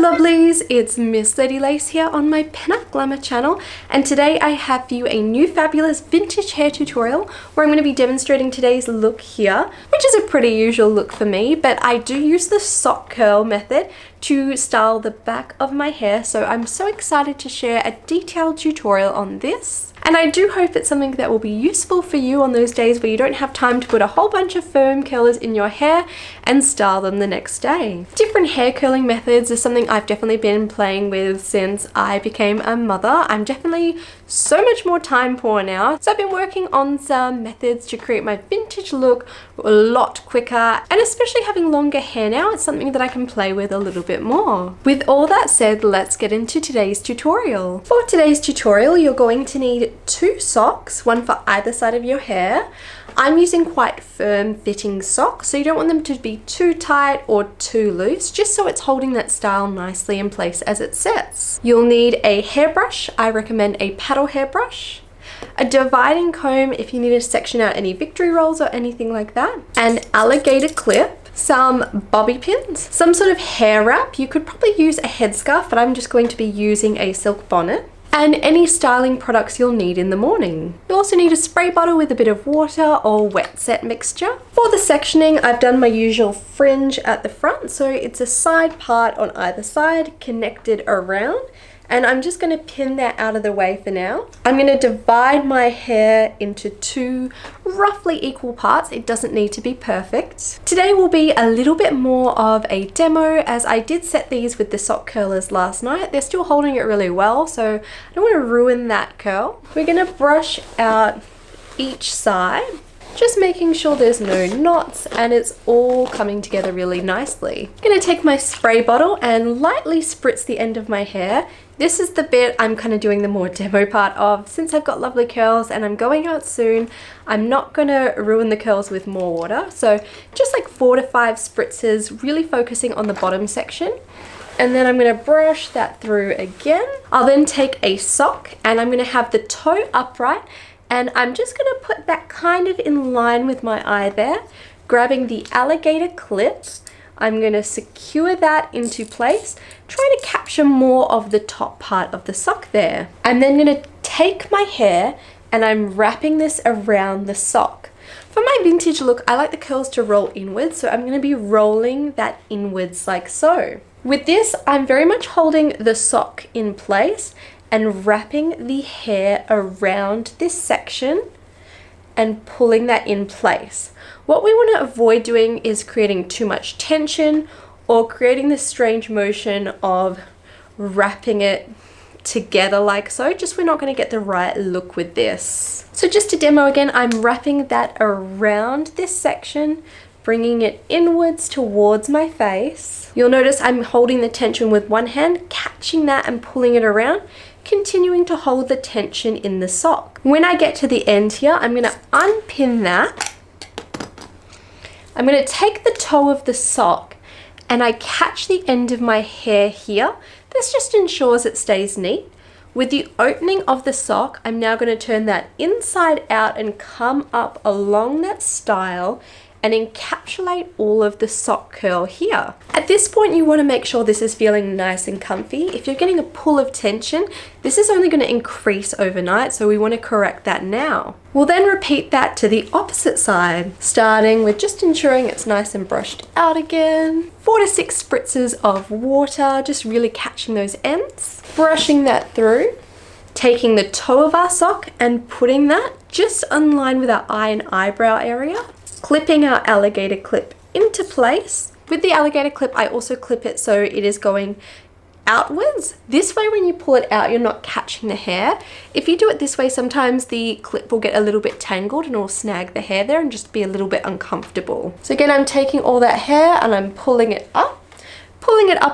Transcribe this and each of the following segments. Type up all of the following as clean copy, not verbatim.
lovelies, it's Miss Lady Lace here on my Pinup Glamour channel, and today I have for you a new fabulous vintage hair tutorial where I'm going to be demonstrating today's look here, which is a pretty usual look for me, but I do use the sock curl method to style the back of my hair, so I'm so excited to share a detailed tutorial on this. And I do hope it's something that will be useful for you on those days where you don't have time to put a whole bunch of foam curlers in your hair and style them the next day. Different hair curling methods is something I've definitely been playing with since I became a mother. I'm definitely so much more time poor now, so I've been working on some methods to create my vintage look a lot quicker, and especially having longer hair now, it's something that I can play with a little bit more. With all that said, let's get into today's tutorial. For today's tutorial, you're going to need 2 socks, one for either side of your hair. I'm using quite firm fitting socks, so you don't want them to be too tight or too loose, just so it's holding that style nicely in place as it sits. You'll need a hairbrush. I recommend a paddle hairbrush, a dividing comb if you need to section out any victory rolls or anything like that, an alligator clip, some bobby pins, some sort of hair wrap. You could probably use a headscarf, but I'm just going to be using a silk bonnet, and any styling products you'll need in the morning. You'll also need a spray bottle with a bit of water or wet set mixture. For the sectioning, I've done my usual fringe at the front, so it's a side part on either side connected around, and I'm just going to pin that out of the way for now. I'm going to divide my hair into 2 roughly equal parts. It doesn't need to be perfect. Today will be a little bit more of a demo, as I did set these with the sock curlers last night. They're still holding it really well, so I don't want to ruin that curl. We're going to brush out each side, just making sure there's no knots and it's all coming together really nicely. I'm going to take my spray bottle and lightly spritz the end of my hair. This is the bit I'm kind of doing the more demo part of. Since I've got lovely curls and I'm going out soon, I'm not going to ruin the curls with more water. So just like 4 to 5 spritzes, really focusing on the bottom section. And then I'm going to brush that through again. I'll then take a sock and I'm going to have the toe upright, and I'm just going to put that kind of in line with my eye there, grabbing the alligator clip. I'm going to secure that into place, trying to capture more of the top part of the sock there. I'm then going to take my hair and I'm wrapping this around the sock. For my vintage look, I like the curls to roll inwards, so I'm going to be rolling that inwards like so. With this, I'm very much holding the sock in place and wrapping the hair around this section and pulling that in place. What we want to avoid doing is creating too much tension or creating this strange motion of wrapping it together like so. Just we're not going to get the right look with this. So just to demo again, I'm wrapping that around this section, bringing it inwards towards my face. You'll notice I'm holding the tension with one hand, catching that and pulling it around, continuing to hold the tension in the sock. When I get to the end here, I'm going to unpin that. I'm going to take the toe of the sock and I catch the end of my hair here. This just ensures it stays neat. With the opening of the sock, I'm now going to turn that inside out and come up along that style and encapsulate all of the sock curl here. At this point, you want to make sure this is feeling nice and comfy. If you're getting a pull of tension, this is only going to increase overnight, so we want to correct that now. We'll then repeat that to the opposite side, starting with just ensuring it's nice and brushed out again. 4 to 6 spritzes of water, just really catching those ends. Brushing that through, taking the toe of our sock and putting that just in line with our eye and eyebrow area. Clipping our alligator clip into place. With the alligator clip, I also clip it so it is going outwards. This way, when you pull it out, you're not catching the hair. If you do it this way, sometimes the clip will get a little bit tangled and it will snag the hair there and just be a little bit uncomfortable. So again, I'm taking all that hair and I'm pulling it up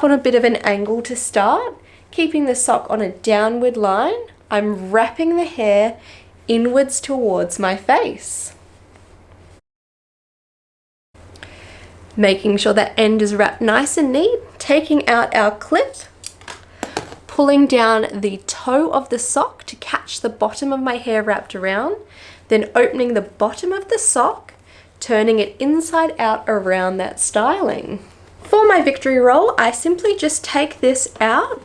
on a bit of an angle to start, keeping the sock on a downward line. I'm wrapping the hair inwards towards my face. Making sure that end is wrapped nice and neat, taking out our clip, pulling down the toe of the sock to catch the bottom of my hair wrapped around, then opening the bottom of the sock, turning it inside out around that styling. For my victory roll, I simply just take this out.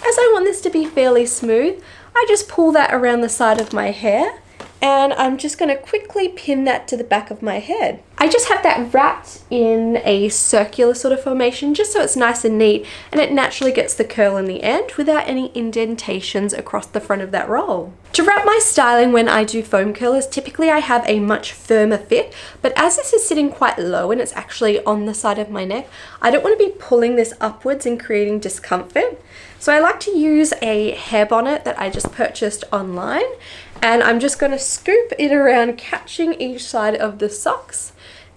As I want this to be fairly smooth, I just pull that around the side of my hair, and I'm just going to quickly pin that to the back of my head. I just have that wrapped in a circular sort of formation just so it's nice and neat, and it naturally gets the curl in the end without any indentations across the front of that roll. To wrap my styling when I do foam curlers, typically I have a much firmer fit, but as this is sitting quite low and it's actually on the side of my neck, I don't want to be pulling this upwards and creating discomfort. So I like to use a hair bonnet that I just purchased online, and I'm just going to scoop it around, catching each side of the socks,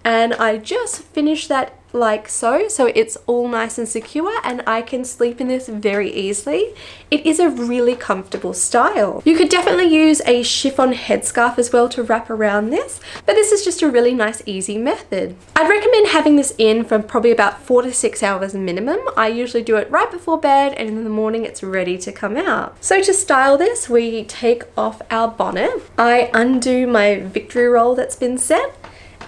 and I just finish that like so it's all nice and secure, and I can sleep in this very easily. It is a really comfortable style. You could definitely use a chiffon headscarf as well to wrap around this, but this is just a really nice easy method. I'd recommend having this in for probably about 4 to 6 hours minimum. I usually do it right before bed, and in the morning it's ready to come out. So to style this, we take off our bonnet. I undo my victory roll that's been set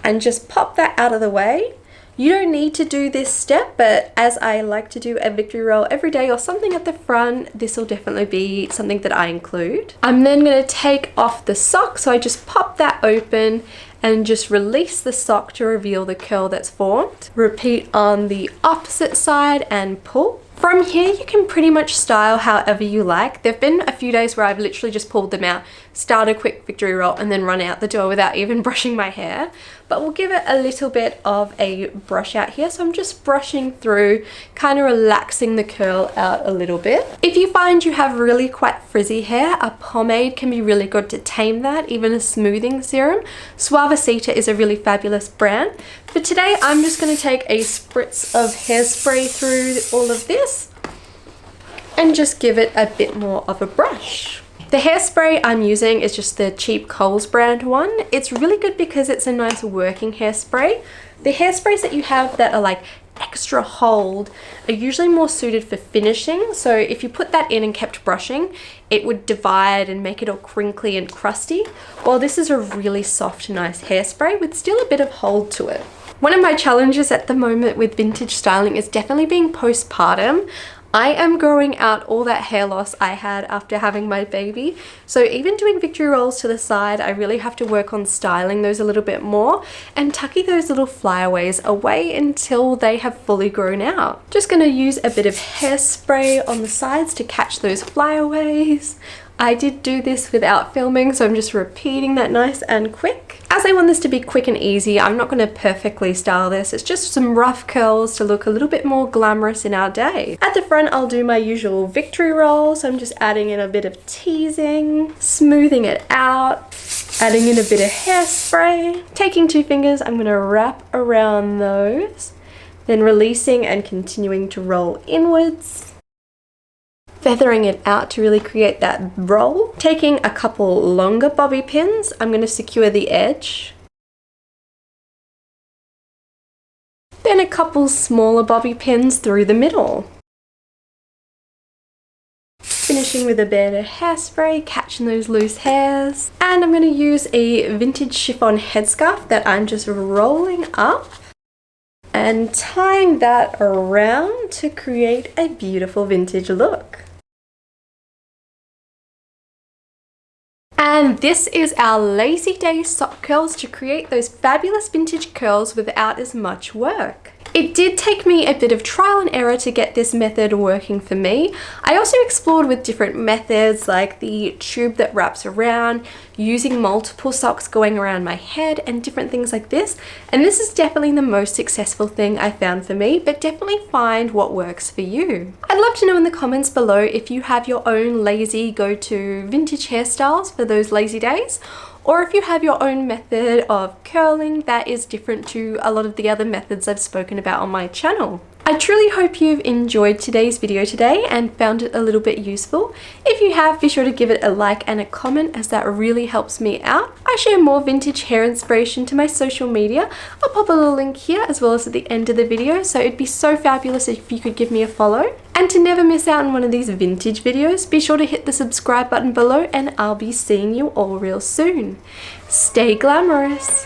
and just pop that out of the way. You don't need to do this step, but as I like to do a victory roll every day or something at the front, this will definitely be something that I include. I'm then going to take off the sock, so I just pop that open and just release the sock to reveal the curl that's formed. Repeat on the opposite side and pull. From here, you can pretty much style however you like. There've been a few days where I've literally just pulled them out, start a quick victory roll, and then run out the door without even brushing my hair. But we'll give it a little bit of a brush out here. So I'm just brushing through, kind of relaxing the curl out a little bit. If you find you have really quite frizzy hair, a pomade can be really good to tame that, even a smoothing serum. Suavecita is a really fabulous brand. But today I'm just going to take a spritz of hairspray through all of this and just give it a bit more of a brush. The hairspray I'm using is just the cheap Kohl's brand one. It's really good because it's a nice working hairspray. The hairsprays that you have that are like extra hold are usually more suited for finishing, so if you put that in and kept brushing, it would divide and make it all crinkly and crusty, while this is a really soft, nice hairspray with still a bit of hold to it. One of my challenges at the moment with vintage styling is definitely being postpartum. I am growing out all that hair loss I had after having my baby. So even doing victory rolls to the side, I really have to work on styling those a little bit more and tucking those little flyaways away until they have fully grown out. Just gonna use a bit of hairspray on the sides to catch those flyaways. I did do this without filming, so I'm just repeating that nice and quick. As I want this to be quick and easy, I'm not going to perfectly style this. It's just some rough curls to look a little bit more glamorous in our day. At the front, I'll do my usual victory roll, so I'm just adding in a bit of teasing, smoothing it out, adding in a bit of hairspray. Taking 2 fingers, I'm going to wrap around those, then releasing and continuing to roll inwards. Feathering it out to really create that roll. Taking a couple longer bobby pins, I'm going to secure the edge. Then a couple smaller bobby pins through the middle. Finishing with a bit of hairspray, catching those loose hairs. And I'm going to use a vintage chiffon headscarf that I'm just rolling up and tying that around to create a beautiful vintage look. And this is our lazy day sock curls to create those fabulous vintage curls without as much work. It did take me a bit of trial and error to get this method working for me. I also explored with different methods like the tube that wraps around, using multiple socks going around my head and different things like this. And this is definitely the most successful thing I found for me, but definitely find what works for you. I'd love to know in the comments below if you have your own lazy go-to vintage hairstyles for those lazy days, or if you have your own method of curling that is different to a lot of the other methods I've spoken about on my channel. I truly hope you've enjoyed today's video today and found it a little bit useful. If you have, be sure to give it a like and a comment, as that really helps me out. I share more vintage hair inspiration to my social media. I'll pop a little link here as well as at the end of the video, so it'd be so fabulous if you could give me a follow. And to never miss out on one of these vintage videos, be sure to hit the subscribe button below, and I'll be seeing you all real soon. Stay glamorous!